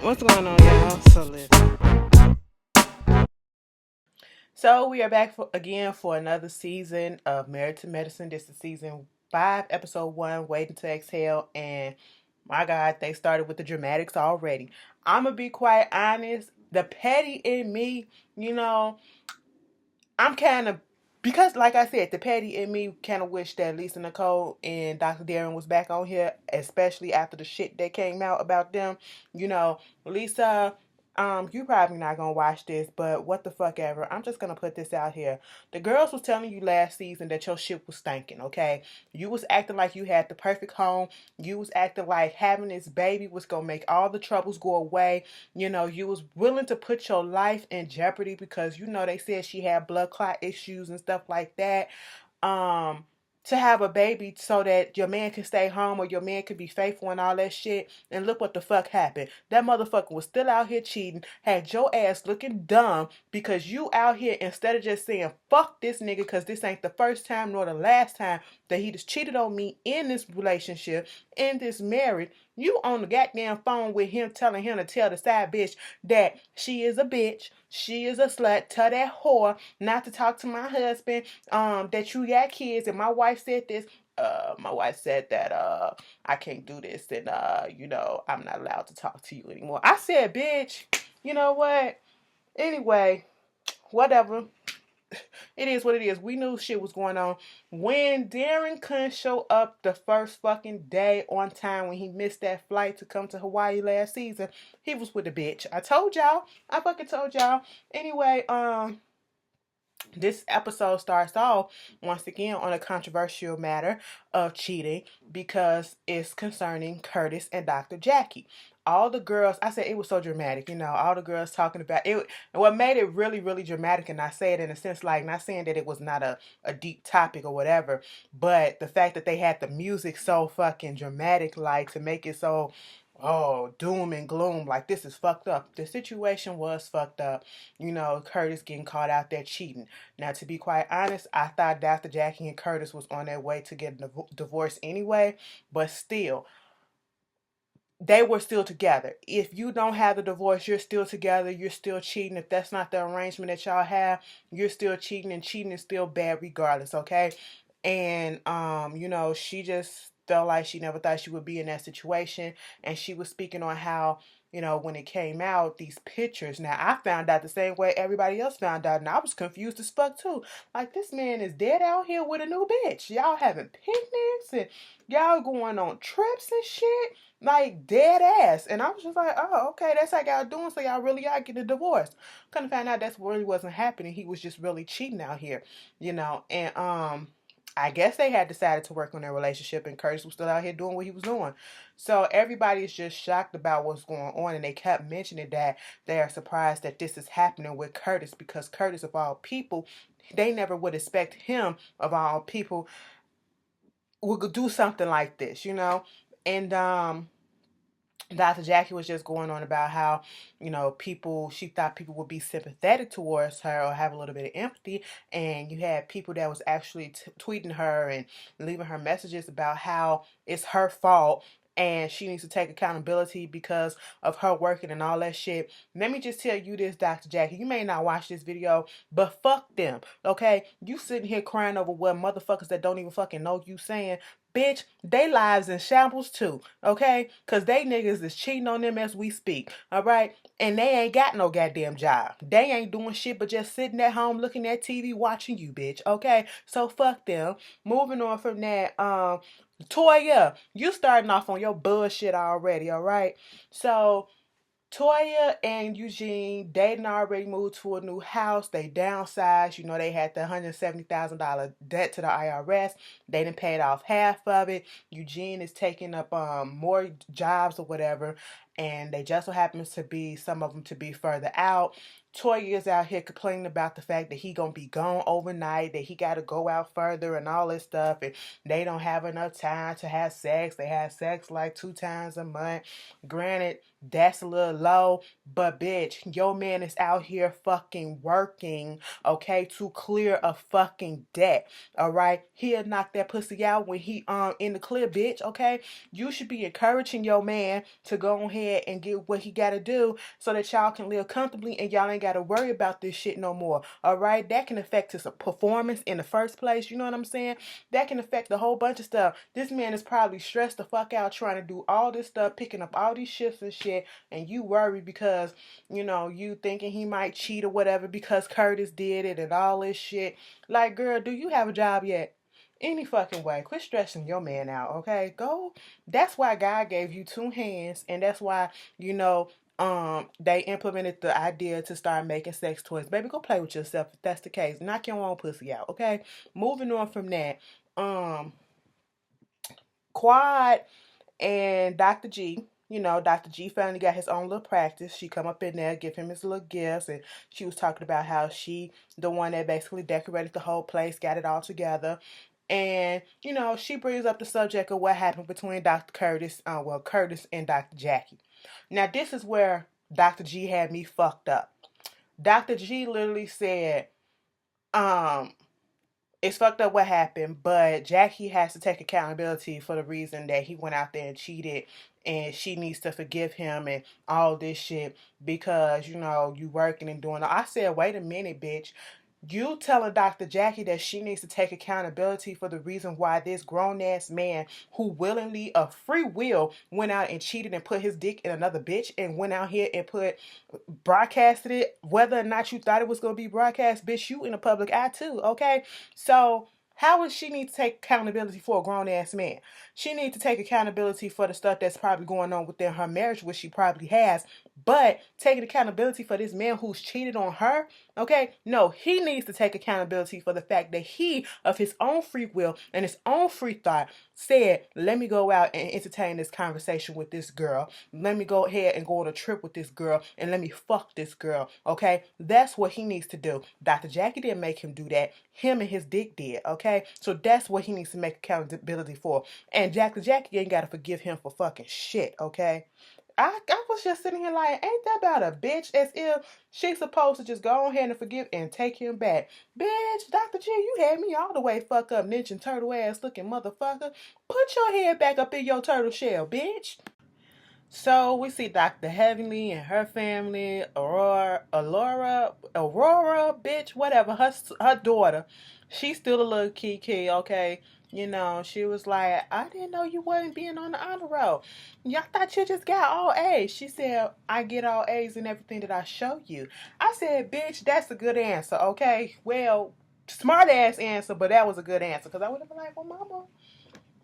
What's going on, y'all? So listen. So we are back again for another season of Married to Medicine. This is season 5, episode 1, Waiting to Exhale. And my God, they started with the dramatics already. I'm gonna be quite honest. The petty in me, you know, I'm kind of because, like I said, the petty in me kind of wish that Lisa Nicole and Dr. Darren was back on here, especially after the shit that came out about them. You know, Lisa, you probably not gonna watch this, but what the fuck ever. I'm just gonna put this out here. The girls was telling you last season that your shit was stinking. Okay, you was acting like you had the perfect home. You was acting like having this baby was gonna make all the troubles go away. You know, you was willing to put your life in jeopardy because you know they said she had blood clot issues and stuff like that. Um, to have a baby so that your man can stay home or your man could be faithful and all that shit. And look what the fuck happened. That motherfucker was still out here cheating, had your ass looking dumb because you out here instead of just saying fuck this nigga because this ain't the first time nor the last time that he just cheated on me in this relationship, in this marriage. You on the goddamn phone with him telling him to tell the side bitch that she is a bitch, she is a slut, tell that whore not to talk to my husband, that you got kids, and my wife said this. My wife said that I can't do this and I'm not allowed to talk to you anymore. I said, bitch, you know what? Anyway, whatever. It is what it is. We knew shit was going on. When Darren couldn't show up the first fucking day on time when he missed that flight to come to Hawaii last season, he was with a bitch. I told y'all. I fucking told y'all. Anyway, this episode starts off once again on a controversial matter of cheating because it's concerning Curtis and Dr. Jackie. All the girls, I said it was so dramatic, all the girls talking about it. And what made it really, really dramatic, and I say it in a sense like not saying that it was not a deep topic or whatever, but the fact that they had the music so fucking dramatic, like to make it so doom and gloom, like this is fucked up. The situation was fucked up. Curtis getting caught out there cheating. Now, to be quite honest, I thought Dr. Jackie and Curtis was on their way to get a divorce anyway, but still, they were still together. If you don't have the divorce, you're still together, you're still cheating. If that's not the arrangement that y'all have, you're still cheating, and cheating is still bad regardless, okay? And she just felt like she never thought she would be in that situation. And she was speaking on how, when it came out, these pictures. Now I found out the same way everybody else found out, and I was confused as fuck too. Like, this man is dead out here with a new bitch. Y'all having picnics and y'all going on trips and shit. Like, dead ass. And I was just like, oh, okay, that's how y'all doing, so y'all really are getting a divorce. Couldn't find out that's really wasn't happening. He was just really cheating out here, and I guess they had decided to work on their relationship, and Curtis was still out here doing what he was doing. So everybody's just shocked about what's going on, and they kept mentioning that they are surprised that this is happening with Curtis, because Curtis, of all people, they never would expect him, of all people, would do something like this. And Dr. Jackie was just going on about how, she thought people would be sympathetic towards her or have a little bit of empathy. And you had people that was actually tweeting her and leaving her messages about how it's her fault and she needs to take accountability because of her working and all that shit. Let me just tell you this, Dr. Jackie. You may not watch this video, but fuck them, okay? You sitting here crying over what motherfuckers that don't even fucking know you saying. Bitch, they lives in shambles too, okay? Because they niggas is cheating on them as we speak, all right? And they ain't got no goddamn job. They ain't doing shit but just sitting at home looking at TV watching you, bitch, okay? So fuck them. Moving on from that, Toya, you starting off on your bullshit already, all right? So Toya and Eugene, they done already moved to a new house. They downsized. They had the $170,000 debt to the IRS. They done paid off half of it. Eugene is taking up more jobs or whatever. And they just so happens to be, some of them to be further out. Toya is out here complaining about the fact that he gonna be gone overnight, that he gotta go out further and all this stuff, and they don't have enough time to have sex. They have sex like 2 times a month. Granted, that's a little low, but bitch, your man is out here fucking working, okay, to clear a fucking debt. Alright? He'll knock that pussy out when he in the clear, bitch, okay? You should be encouraging your man to go ahead and get what he gotta do so that y'all can live comfortably and y'all ain't gotta worry about this shit no more. Alright? That can affect his performance in the first place. You know what I'm saying? That can affect a whole bunch of stuff. This man is probably stressed the fuck out trying to do all this stuff, picking up all these shifts and shit, and you worry because, you thinking he might cheat or whatever because Curtis did it and all this shit. Like, girl, do you have a job yet? Any fucking way. Quit stressing your man out, okay? Go. That's why God gave you 2 hands, and that's why, they implemented the idea to start making sex toys. Baby, go play with yourself if that's the case. Knock your own pussy out, okay? Moving on from that. Quad and Dr. G. Dr. G finally got his own little practice. She come up in there, give him his little gifts, and she was talking about how she, the one that basically decorated the whole place, got it all together. And, she brings up the subject of what happened between Dr. Curtis, Curtis and Dr. Jackie. Now, this is where Dr. G had me fucked up. Dr. G literally said, it's fucked up what happened, but Jackie has to take accountability for the reason that he went out there and cheated, and she needs to forgive him and all this shit because, you working and doing. I said, wait a minute, bitch. You telling Dr. Jackie that she needs to take accountability for the reason why this grown-ass man who willingly, of free will, went out and cheated and put his dick in another bitch and went out here and broadcasted it, whether or not you thought it was going to be broadcast, bitch, you in the public eye too, okay? So how would she need to take accountability for a grown-ass man? She needs to take accountability for the stuff that's probably going on within her marriage, which she probably has, but taking accountability for this man who's cheated on her, okay? No, he needs to take accountability for the fact that he, of his own free will and his own free thought, said, let me go out and entertain this conversation with this girl. Let me go ahead and go on a trip with this girl and let me fuck this girl, okay? That's what he needs to do. Dr. Jackie didn't make him do that. Him and his dick did, okay? So that's what he needs to make accountability for. And Dr. Jackie ain't got to forgive him for fucking shit, okay? I was just sitting here like, ain't that about a bitch? As if she's supposed to just go ahead and forgive and take him back. Bitch, Dr. G, you had me all the way fuck up, Ninja Turtle ass looking motherfucker. Put your head back up in your turtle shell, bitch. So we see Dr. Heavenly and her family, Aurora, bitch, whatever, her daughter. She's still a little kiki, okay? She was like, I didn't know you wasn't being on the honor roll. Y'all thought you just got all A's. She said, I get all A's in everything that I show you. I said, bitch, that's a good answer, okay? Well, smart ass answer, but that was a good answer. Because I would have been like, well, mama,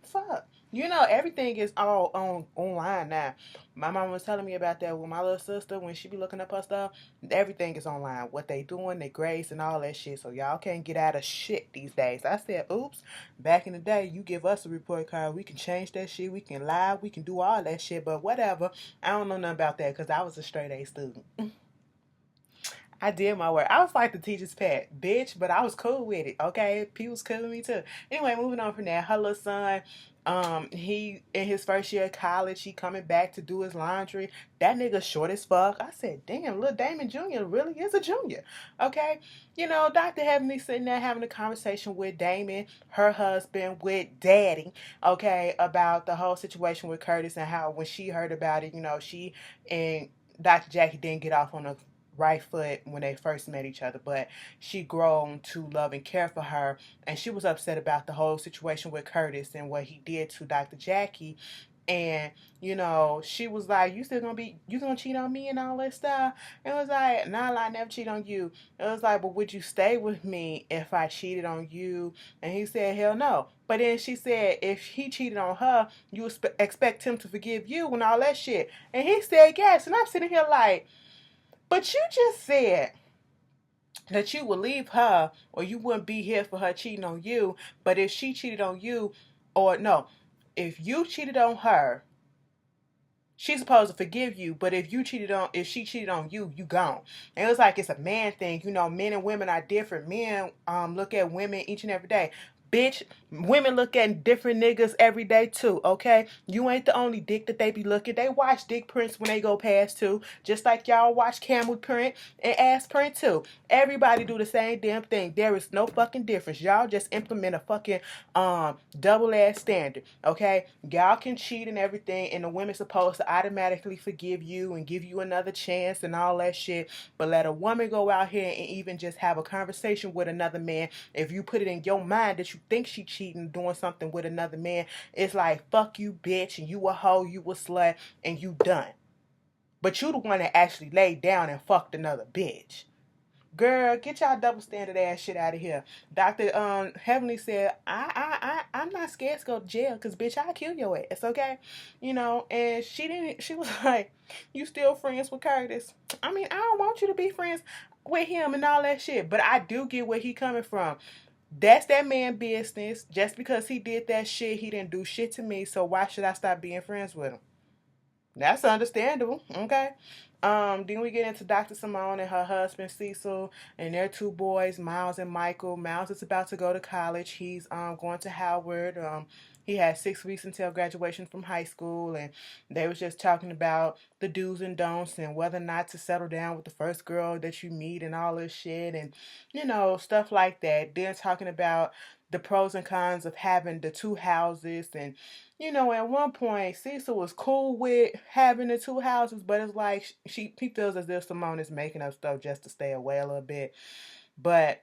fuck. Everything is all online now. My mom was telling me about that with my little sister when she be looking up her stuff. Everything is online. What they doing, their grades and all that shit. So y'all can't get out of shit these days. I said, oops. Back in the day, you give us a report card. We can change that shit. We can lie. We can do all that shit. But whatever. I don't know nothing about that because I was a straight A student. I did my work. I was like the teacher's pet, bitch, but I was cool with it, okay? P was cool with me too. Anyway, moving on from that, her little son, he in his first year of college, he coming back to do his laundry. That nigga short as fuck. I said, damn, little Damon Jr. really is a junior, okay? Dr. Heavenly sitting there having a conversation with Damon, her husband, with Daddy, okay, about the whole situation with Curtis and how when she heard about it, she and Dr. Jackie didn't get off on a right foot when they first met each other, but she grown to love and care for her, and she was upset about the whole situation with Curtis and what he did to Dr. Jackie. And she was like, you gonna cheat on me and all that stuff? And it was like, nah, I never cheat on you. It was like, but would you stay with me if I cheated on you? And he said, hell no. But then she said, if he cheated on her, you expect him to forgive you and all that shit. And he said yes. And I'm sitting here like, but you just said that you would leave her or you wouldn't be here for her cheating on you. But if she cheated on you, or no, if you cheated on her she's supposed to forgive you, but if she cheated on you, you gone. And it was like it's a man thing. You know, men and women are different. Men look at women each and every day. Bitch, women look at different niggas every day too, okay? You ain't the only dick that they be looking. They watch dick prints when they go past too. Just like y'all watch camel print and ass print too. Everybody do the same damn thing. There is no fucking difference. Y'all just implement a fucking double ass standard, okay? Y'all can cheat and everything, and the women's supposed to automatically forgive you and give you another chance and all that shit. But let a woman go out here and even just have a conversation with another man. If you put it in your mind that you think she cheating, doing something with another man, it's like fuck you, bitch, and you a hoe, you a slut, and you done. But you the one that actually laid down and fucked another bitch. Girl, get y'all double standard ass shit out of here. Dr. Heavenly said, I'm not scared to go to jail because bitch, I'll kill your ass, okay? You know, and she was like, you still friends with Curtis? I mean, I don't want you to be friends with him and all that shit, but I do get where he coming from. That's that man business. Just because he did that shit, he didn't do shit to me, so why should I stop being friends with him? That's understandable. Okay. Then we get into Dr. Simone and her husband Cecil and their two boys, Miles and Michael. Miles is about to go to college. He's going to Howard. He had 6 weeks until graduation from high school, and they was just talking about the do's and don'ts and whether or not to settle down with the first girl that you meet and all this shit and stuff like that. Then talking about the pros and cons of having the two houses and at one point, Cecil was cool with having the two houses, but it's like he feels as if Simone is making up stuff just to stay away a little bit. But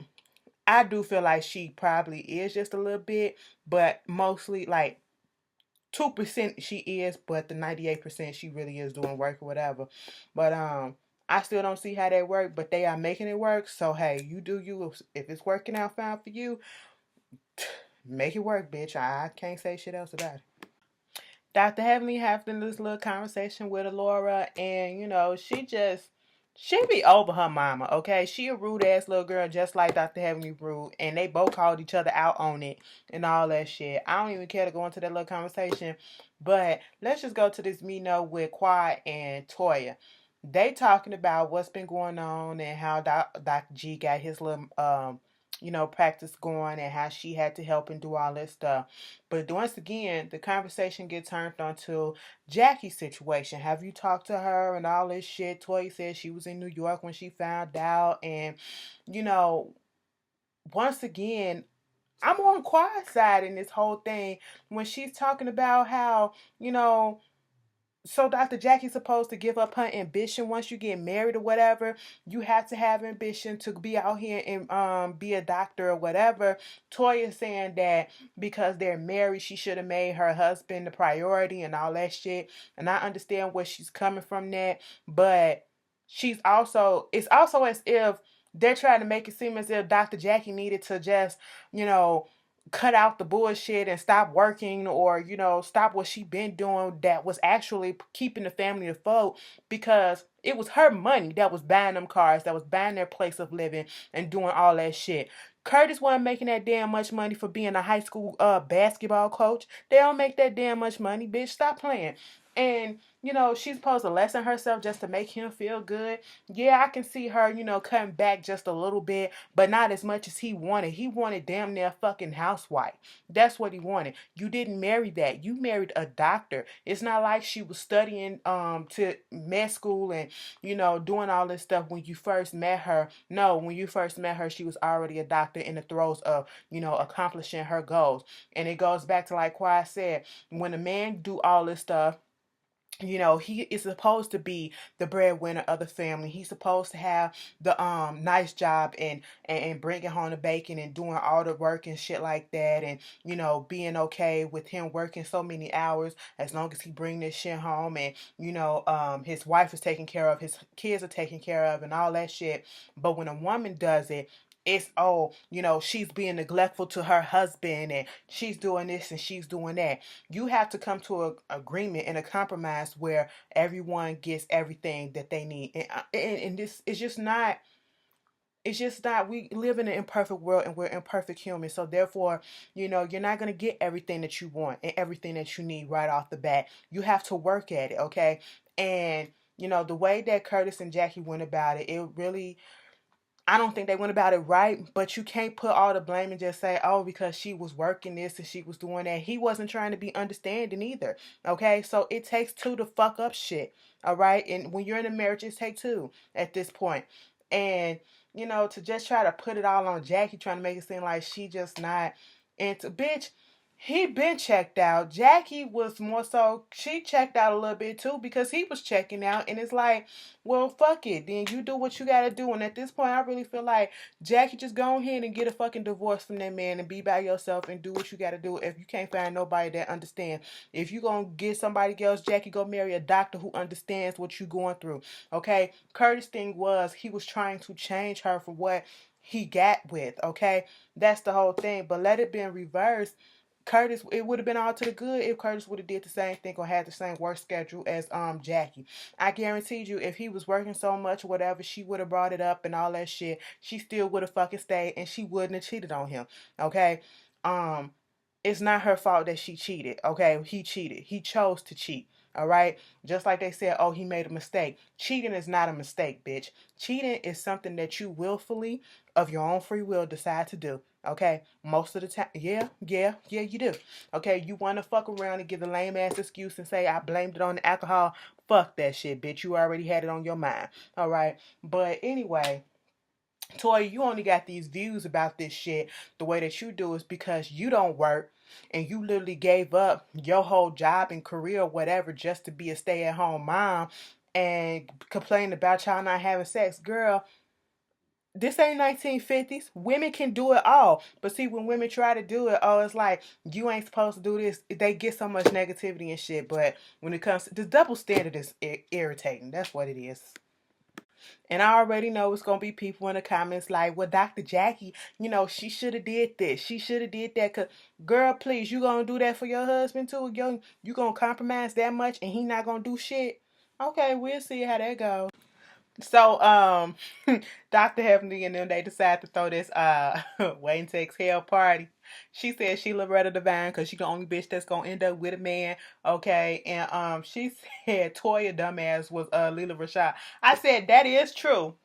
I do feel like she probably is just a little bit, but mostly like 2% she is, but the 98% she really is doing work or whatever. But I still don't see how that work, but they are making it work. So hey, you do you. If it's working out fine for you, make it work, bitch. I can't say shit else about it. Dr. Heavenly having this little conversation with Laura, and she be over her mama, okay? She a rude ass little girl, just like Dr. Heavenly rude, and they both called each other out on it and all that shit. I don't even care to go into that little conversation, but let's just go to this meeting with Quad and Toya. They talking about what's been going on and how Dr. G got his little practice going and how she had to help and do all this stuff. But once again, the conversation gets turned onto Jackie's situation. Have you talked to her and all this shit? Toy said she was in New York when she found out. And, you know, once again, I'm on Quiet's side in this whole thing when she's talking about how, so Dr. Jackie's supposed to give up her ambition once you get married or whatever. You have to have ambition to be out here and be a doctor or whatever. Toya is saying that because they're married, she should have made her husband the priority and all that shit. And I understand where she's coming from that, but it's also as if they're trying to make it seem as if Dr. Jackie needed to just, you know, cut out the bullshit and stop working or stop what she been doing that was actually keeping the family afloat because it was her money that was buying them cars, that was buying their place of living and doing all that shit. Curtis wasn't making that damn much money for being a high school basketball coach. They don't make that damn much money, bitch. Stop playing. And she's supposed to lessen herself just to make him feel good. Yeah, I can see her, cutting back just a little bit, but not as much as he wanted. He wanted damn near fucking housewife. That's what he wanted. You didn't marry that. You married a doctor. It's not like she was studying to med school and, doing all this stuff when you first met her. No, when you first met her, she was already a doctor in the throes of, accomplishing her goals. And it goes back to like I said, when a man do all this stuff, he is supposed to be the breadwinner of the family. He's supposed to have the nice job and bringing home the bacon and doing all the work and shit like that, and being okay with him working so many hours as long as he bring this shit home, and his wife is taken care of, his kids are taken care of, and all that shit. But when a woman does it, it's she's being neglectful to her husband and she's doing this and she's doing that. You have to come to an agreement and a compromise where everyone gets everything that they need, and this is just not it's just not, we live in an imperfect world and we're imperfect humans. So therefore, you're not going to get everything that you want and everything that you need right off the bat. You have to work at it, okay? And the way that Curtis and Jackie went about it, it really, I don't think they went about it right, but you can't put all the blame and just say, oh, because she was working this and she was doing that. He wasn't trying to be understanding either. Okay. So it takes two to fuck up shit. All right. And when you're in a marriage, it takes two at this point. And, to just try to put it all on Jackie, trying to make it seem like she just not into, bitch. He been checked out. Jackie was more so, she checked out a little bit too because he was checking out. And it's like, well, fuck it. Then you do what you gotta do. And at this point, I really feel like Jackie, just go ahead and get a fucking divorce from that man and be by yourself and do what you gotta do. If you can't find nobody that understands, if you gonna get somebody else, Jackie, go marry a doctor who understands what you going through. Okay? Curtis' thing was he was trying to change her for what he got with. Okay? That's the whole thing. But let it be in reverse. Curtis, it would have been all to the good if Curtis would have did the same thing or had the same work schedule as Jackie. I guaranteed you, if he was working so much or whatever, she would have brought it up and all that shit. She still would have fucking stayed and she wouldn't have cheated on him. Okay? Um, it's not her fault that she cheated. Okay? He cheated. He chose to cheat. All right? Just like they said, oh, he made a mistake. Cheating is not a mistake, bitch. Cheating is something that you willfully, of your own free will, decide to do. Okay, most of the time, yeah, you do. Okay, you want to fuck around and give a lame ass excuse and say I blamed it on the alcohol. Fuck that shit, bitch. You already had it on your mind. All right, but anyway, Toy, you only got these views about this shit the way that you do is because you don't work and you literally gave up your whole job and career or whatever just to be a stay-at-home mom and complain about y'all not having sex. Girl, this ain't 1950s. Women can do it all. But see, when women try to do it, oh, it's like, you ain't supposed to do this. They get so much negativity and shit. But when it comes to the double standard is irritating. That's what it is. And I already know it's going to be people in the comments like, well, Dr. Jackie, she should have did this. She should have did that. Because, girl, please, you going to do that for your husband too? You going to compromise that much and he not going to do shit? Okay, we'll see how that goes. So, Dr. Heavenly and them, they decide to throw this waiting to exhale party. She said she Loretta Devine because she the only bitch that's gonna end up with a man. Okay, and she said Toya dumbass was Leela Rashad. I said that is true.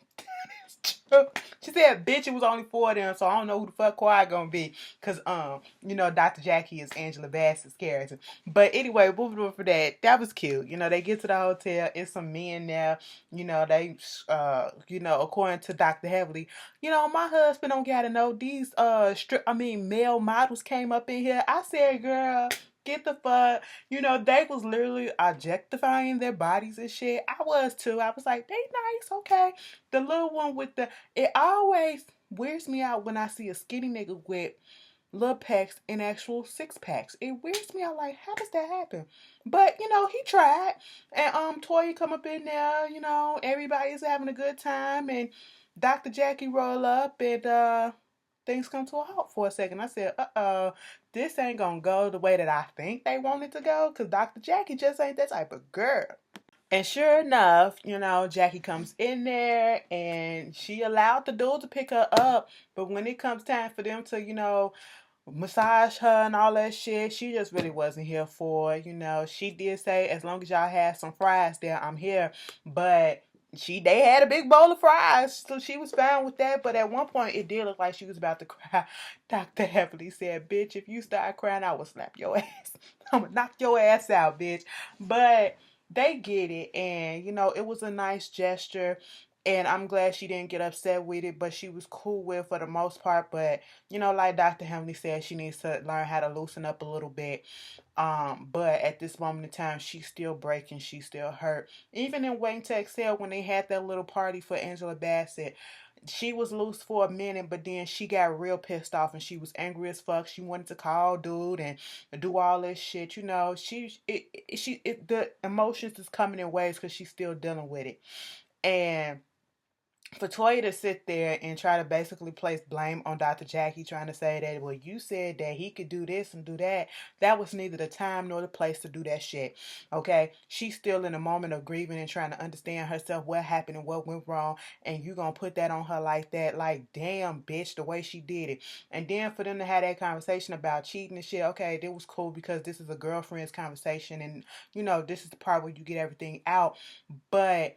She said, bitch, it was only four of them, so I don't know who the fuck Quiet gonna be. Cause Dr. Jackie is Angela Bassett's character. But anyway, moving on for that. That was cute. They get to the hotel, it's some men there, they according to Dr. Heavily, my husband don't gotta know these male models came up in here. I said, girl, get the fuck. They was literally objectifying their bodies and shit. I was too. I was like, they nice, okay. The little one with it always wears me out when I see a skinny nigga with little packs and actual six packs. It wears me out like, how does that happen? But, he tried. And Toya come up in there, everybody's having a good time and Dr. Jackie roll up and things come to a halt for a second. I said, this ain't gonna go the way that I think they want it to go, because Dr. Jackie just ain't that type of girl. And sure enough, Jackie comes in there and she allowed the dude to pick her up. But when it comes time for them to, massage her and all that shit, she just really wasn't here for it. She did say, as long as y'all have some fries there, I'm here. But they had a big bowl of fries, so she was fine with that. But at one point, it did look like she was about to cry. Dr. Heavily said, bitch, if you start crying, I will slap your ass. I'm gonna knock your ass out, bitch. But they get it, and it was a nice gesture, and I'm glad she didn't get upset with it, but she was cool with it for the most part. But like Dr. Hemley said, she needs to learn how to loosen up a little bit. But at this moment in time, she's still breaking, she's still hurt. Even in Waiting to Exhale, when they had that little party for Angela Bassett, she was loose for a minute, but then she got real pissed off and she was angry as fuck. She wanted to call dude and do all this shit. The emotions is coming in waves because she's still dealing with it. And for Toya to sit there and try to basically place blame on Dr. Jackie, trying to say that, well, you said that he could do this and do that. That was neither the time nor the place to do that shit. Okay? She's still in a moment of grieving and trying to understand herself, what happened and what went wrong. And you gonna put that on her like that? Like, damn, bitch, the way she did it. And then for them to have that conversation about cheating and shit, okay, it was cool because this is a girlfriend's conversation. And, this is the part where you get everything out. But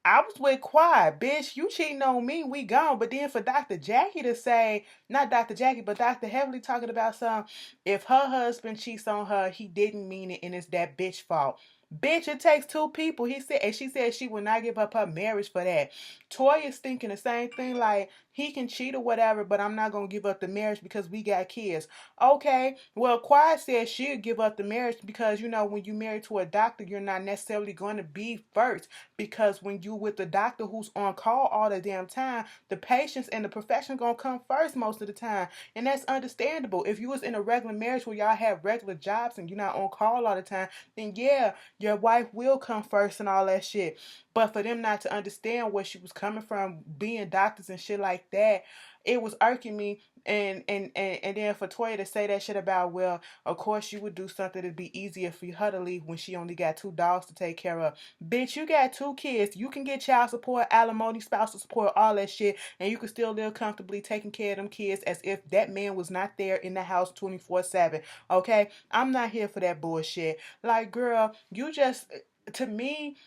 I was with Quad, bitch. You cheating on me, we gone. But then for Dr. Jackie to say, not Dr. Jackie, but Dr. Heavenly talking about some, if her husband cheats on her, he didn't mean it and it's that bitch fault. Bitch, it takes two people. He said, and she said she would not give up her marriage for that. Toya's thinking the same thing, like he can cheat or whatever, but I'm not gonna give up the marriage because we got kids. Okay, well, Quiet said she'd give up the marriage because when you marry to a doctor, you're not necessarily going to be first, because when you with the doctor who's on call all the damn time, the patients and the profession gonna come first most of the time, and that's understandable. If you was in a regular marriage where y'all have regular jobs and you're not on call all the time, then yeah, your wife will come first and all that shit. But for them not to understand where she was coming from, being doctors and shit like that, it was irking me. And then for Toya to say that shit about, well, of course you would do something to be easier for her to leave when she only got two dogs to take care of. Bitch, you got two kids. You can get child support, alimony, spousal support, all that shit, and you can still live comfortably taking care of them kids as if that man was not there in the house 24/7. Okay? I'm not here for that bullshit. Like, girl, you just, to me,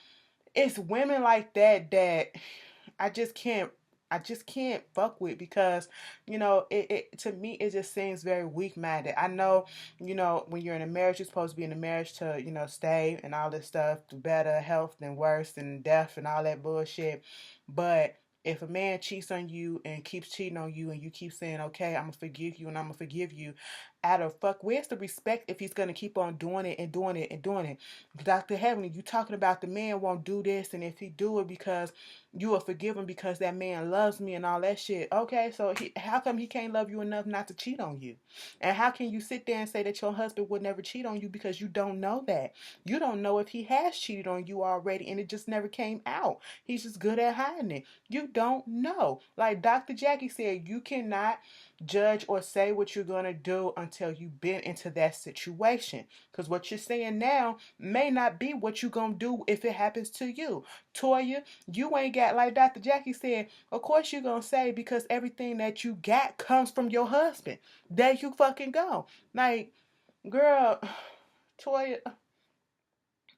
it's women like that I just can't fuck with, because it to me it just seems very weak minded. I know, when you're in a marriage, you're supposed to be in a marriage to stay and all this stuff, do better health than worse than death and all that bullshit. But if a man cheats on you and keeps cheating on you and you keep saying, okay, I'm gonna forgive you and I'm gonna forgive you, out of fuck, where's the respect if he's gonna keep on doing it and doing it and doing it? Dr. Heavenly, you talking about the man won't do this, and if he do it because you will forgive him because that man loves me and all that shit. Okay, so how come he can't love you enough not to cheat on you? And how can you sit there and say that your husband would never cheat on you, because you don't know that? You don't know if he has cheated on you already and it just never came out. He's just good at hiding it. You don't know. Like Dr. Jackie said, you cannot judge or say what you're going to do until you've been into that situation. Because what you're saying now may not be what you're going to do if it happens to you. Toya, you ain't got, like Dr. Jackie said, of course you're going to say, because everything that you got comes from your husband. There you fucking go. Like, girl, Toya,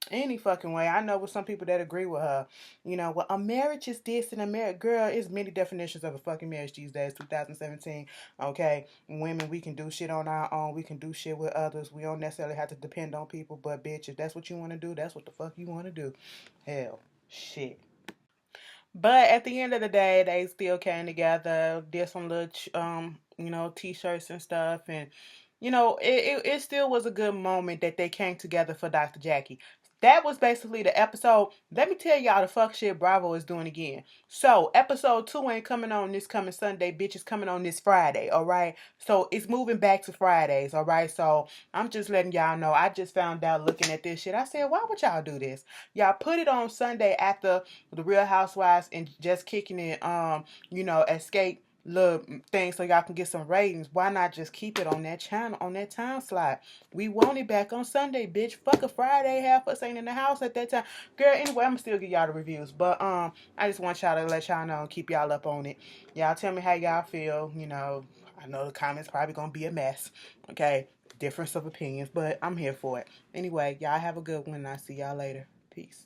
any fucking way. I know with some people that agree with her. Well, a marriage is this and a marriage. Girl, it's many definitions of a fucking marriage these days, 2017. Okay? Women, we can do shit on our own. We can do shit with others. We don't necessarily have to depend on people. But, bitch, if that's what you want to do, that's what the fuck you want to do. Hell, shit. But at the end of the day, they still came together, did some little, t-shirts and stuff, and it still was a good moment that they came together for Dr. Jackie. That was basically the episode. Let me tell y'all the fuck shit Bravo is doing again. So episode 2 ain't coming on this coming Sunday, bitch. It's coming on this Friday, all right? So it's moving back to Fridays, all right? So I'm just letting y'all know. I just found out looking at this shit. I said, why would y'all do this? Y'all put it on Sunday after the Real Housewives and just kicking it, escape little thing so y'all can get some ratings. Why not just keep it on that channel, on that time slot? We want it back on Sunday, bitch. Fuck a Friday, half us ain't in the house at that time. Girl, anyway, I'm still give y'all the reviews. But I just want y'all to let y'all know and keep y'all up on it. Y'all tell me how y'all feel. I know the comments probably gonna be a mess. Okay. Difference of opinions, but I'm here for it. Anyway, y'all have a good one and I'll see y'all later. Peace.